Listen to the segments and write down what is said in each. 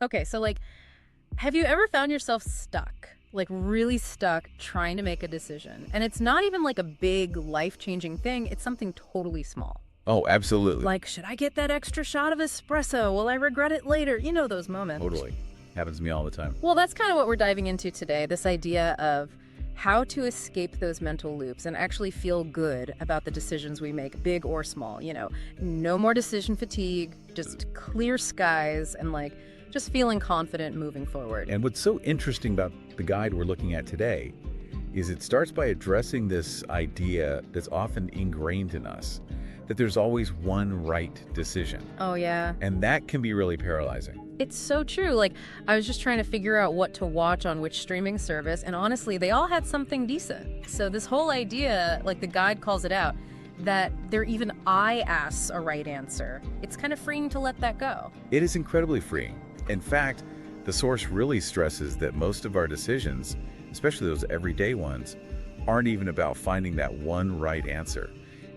Okay, so like, have you ever found yourself stuck? Like, really stuck trying to make a decision? And it's not even like a big life-changing thing, it's something totally small. Oh, absolutely. Like, should I get that extra shot of espresso? Will I regret it later? You know those moments. Totally. Happens to me all the time. Well, that's kind of what we're diving into today, this idea of how to escape those mental loops and actually feel good about the decisions we make, big or small. No more decision fatigue, just clear skies and like just feeling confident moving forward. And what's so interesting about the guide we're looking at today is it starts by addressing this idea that's often ingrained in us, that there's always one right decision. Oh, yeah. And that can be really paralyzing. It's so true. Like, I was just trying to figure out what to watch on which streaming service, and honestly, they all had something decent. So this whole idea, like the guide calls it out, that there even I asks a right answer, it's kind of freeing to let that go. It is incredibly freeing. In fact, the source really stresses that most of our decisions, especially those everyday ones, aren't even about finding that one right answer.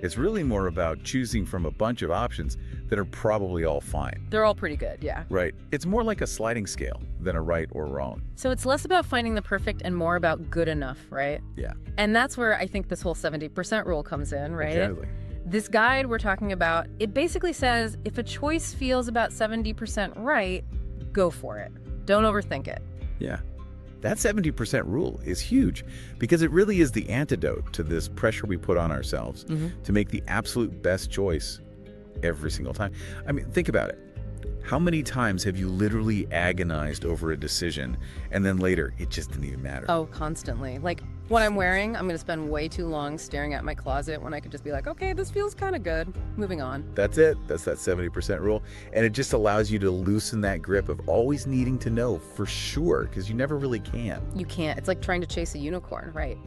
It's really more about choosing from a bunch of options that are probably all fine. They're all pretty good, yeah. Right. It's more like a sliding scale than a right or wrong. So it's less about finding the perfect and more about good enough, right? Yeah. And that's where I think this whole 70% rule comes in, right? Exactly. This guide we're talking about, it basically says if a choice feels about 70% right, go for it. Don't overthink it. Yeah. That 70% rule is huge because it really is the antidote to this pressure we put on ourselves to make the absolute best choice every single time. I mean, think about it. How many times have you literally agonized over a decision and then later it just didn't even matter? Oh, constantly. Like what I'm wearing, I'm going to spend way too long staring at my closet when I could just be like, okay, this feels kind of good. Moving on. That's it. That's that 70% rule. And it just allows you to loosen that grip of always needing to know for sure because you never really can. You can't. It's like trying to chase a unicorn, right?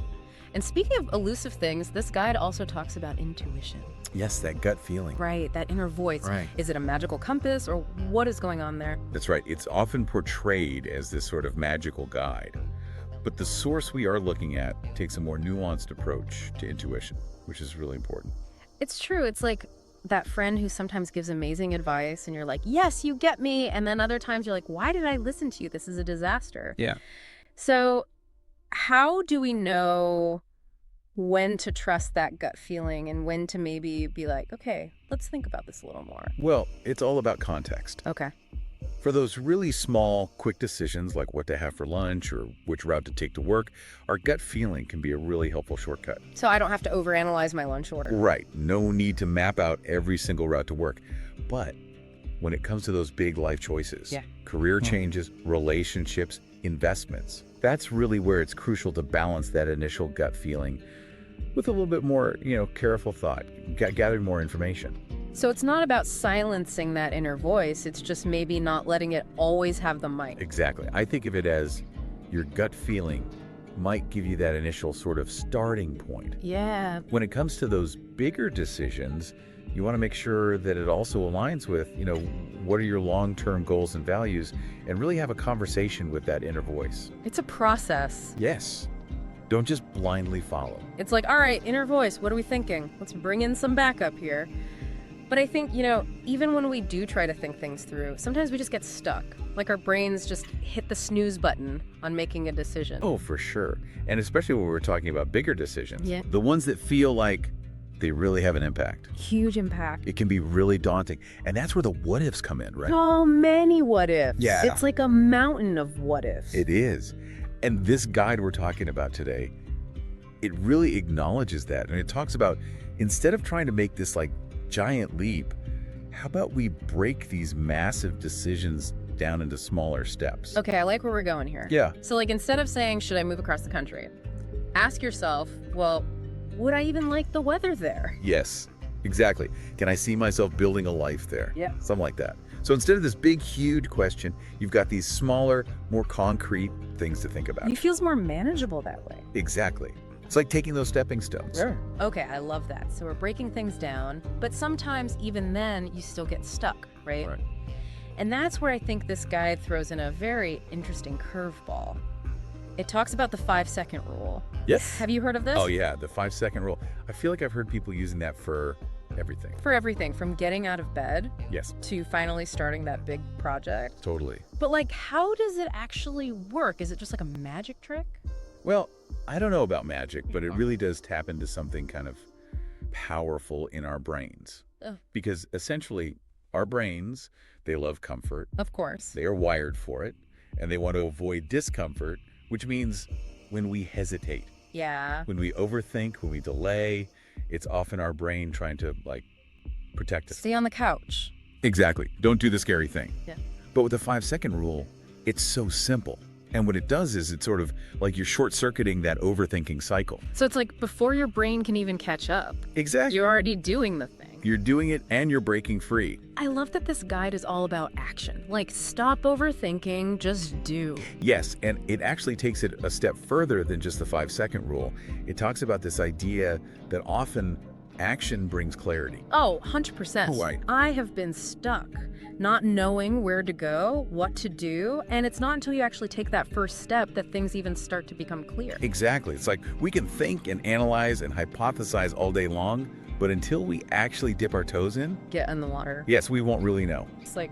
And speaking of elusive things, this guide also talks about intuition. Yes, that gut feeling. Right, that inner voice. Right. Is it a magical compass or what is going on there? That's right. It's often portrayed as this sort of magical guide. But the source we are looking at takes a more nuanced approach to intuition, which is really important. It's true. It's like that friend who sometimes gives amazing advice and you're like, yes, you get me. And then other times you're like, why did I listen to you? This is a disaster. Yeah. So how do we know when to trust that gut feeling and when to maybe be like, okay, let's think about this a little more? Well, it's all about context. Okay. For those really small, quick decisions like what to have for lunch or which route to take to work, our gut feeling can be a really helpful shortcut. So I don't have to overanalyze my lunch order. Right. No need to map out every single route to work. But when it comes to those big life choices, career changes, relationships, investments, that's really where it's crucial to balance that initial gut feeling with a little bit more, careful thought, gathering more information. So it's not about silencing that inner voice. It's just maybe not letting it always have the mic. Exactly. I think of it as your gut feeling might give you that initial sort of starting point. Yeah. When it comes to those bigger decisions, you want to make sure that it also aligns with, what are your long-term goals and values, and really have a conversation with that inner voice. It's a process. Yes. Don't just blindly follow. It's like, all right, inner voice, what are we thinking? Let's bring in some backup here. But I think, even when we do try to think things through, sometimes we just get stuck. Like our brains just hit the snooze button on making a decision. Oh, for sure. And especially when we're talking about bigger decisions. Yeah. The ones that feel like they really have an impact. Huge impact. It can be really daunting. And that's where the what ifs come in, right? So many what ifs. Yeah. It's like a mountain of what ifs. It is. And this guide we're talking about today, it really acknowledges that. And it talks about, instead of trying to make this like giant leap, how about we break these massive decisions down into smaller steps? Okay, I like where we're going here. Yeah. So like instead of saying, should I move across the country? Ask yourself, well, would I even like the weather there? Yes, exactly. Can I see myself building a life there? Yeah. Something like that. So instead of this big, huge question, you've got these smaller, more concrete things to think about. It feels more manageable that way. Exactly. It's like taking those stepping stones. Sure. Okay, I love that. So we're breaking things down, but sometimes even then you still get stuck, right? Right. And that's where I think this guide throws in a very interesting curveball. It talks about the 5-second rule. Yes. Have you heard of this? Oh yeah, the 5-second rule. I feel like I've heard people using that for everything. For everything from getting out of bed Yes, to finally starting that big project. totally. But like, how does it actually work? Is it just like a magic trick? Well, I don't know about magic, but it really does tap into something kind of powerful in our brains. Oh. Because essentially, our brains, they love comfort. Of course. They are wired for it, and they want to avoid discomfort, which means when we hesitate, Yeah. when we overthink, when we delay, it's often our brain trying to, like, protect us. Stay on the couch. Exactly. Don't do the scary thing. Yeah. But with the 5-second rule, it's so simple. And what it does is it's sort of like you're short-circuiting that overthinking cycle. So it's like before your brain can even catch up, Exactly. you're already doing the thing. You're doing it and you're breaking free. I love that this guide is all about action. Like, stop overthinking, just do. Yes, and it actually takes it a step further than just the 5-second rule. It talks about this idea that often action brings clarity. Oh, 100%. Oh, right. I have been stuck, not knowing where to go, what to do, and it's not until you actually take that first step that things even start to become clear. Exactly. It's like we can think and analyze and hypothesize all day long, but until we actually dip our toes in, Get in the water. yes, we won't really know. It's like,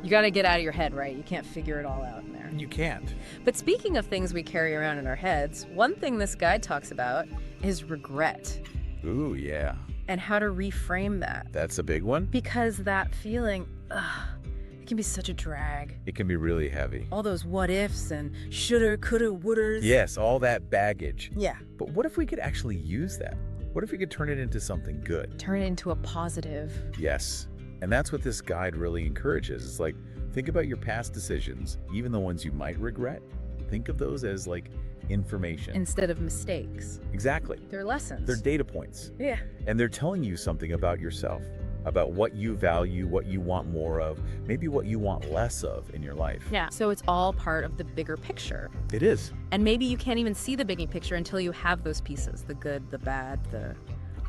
you gotta get out of your head, right? You can't figure it all out in there. You can't. But speaking of things we carry around in our heads, one thing this guide talks about is regret Ooh, yeah. and how to reframe that. That's a big one. Because that feeling, it can be such a drag. It can be really heavy. All those what ifs and shoulda, coulda, wouldas. Yes, all that baggage. Yeah. But what if we could actually use that? What if we could turn it into something good? Turn it into a positive. Yes. And that's what this guide really encourages. It's like, think about your past decisions, even the ones you might regret. Think of those as like information. Instead of mistakes. Exactly. They're lessons. They're data points. Yeah. And they're telling you something about yourself, about what you value, what you want more of, maybe what you want less of in your life. Yeah. So it's all part of the bigger picture. It is. And maybe you can't even see the bigger picture until you have those pieces, the good, the bad,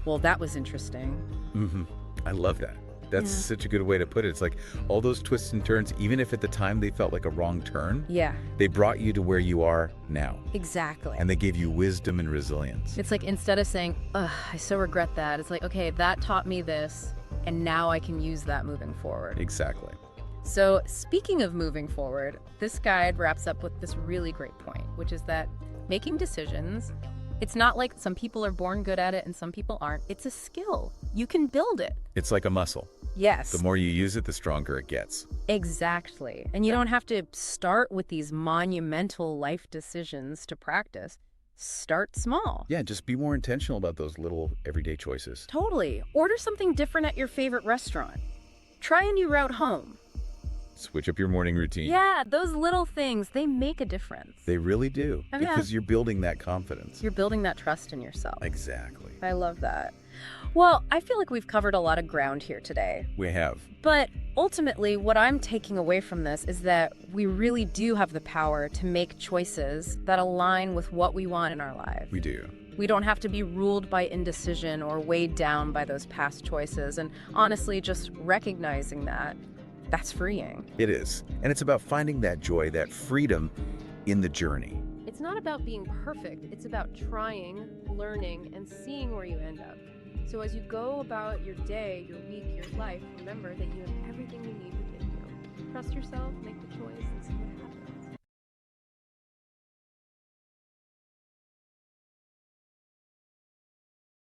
well, that was interesting. Mm-hmm. I love that. That's Yeah. such a good way to put it. It's like all those twists and turns, even if at the time they felt like a wrong turn, Yeah, they brought you to where you are now. exactly. And they gave you wisdom and resilience. It's like instead of saying, ugh, I so regret that, it's like, okay, that taught me this, and now I can use that moving forward. Exactly. So speaking of moving forward, this guide wraps up with this really great point, which is that making decisions, it's not like some people are born good at it and some people aren't. It's a skill. You can build it. It's like a muscle. Yes. The more you use it, the stronger it gets. Exactly. And you don't have to start with these monumental life decisions to practice. Start small. Yeah, just be more intentional about those little everyday choices. Totally. Order something different at your favorite restaurant. Try a new route home. Switch up your morning routine. Yeah, those little things, they make a difference. They really do. Oh, yeah. Because you're building that confidence. You're building that trust in yourself. Exactly. I love that. Well, I feel like we've covered a lot of ground here today. We have. But ultimately, what I'm taking away from this is that we really do have the power to make choices that align with what we want in our lives. We do. We don't have to be ruled by indecision or weighed down by those past choices. And honestly, just recognizing that, that's freeing. It is. And it's about finding that joy, that freedom in the journey. It's not about being perfect. It's about trying, learning, and seeing where you end up. So as you go about your day, your week, your life, remember that you have everything you need within you. Trust yourself, make the choice, and see what happens.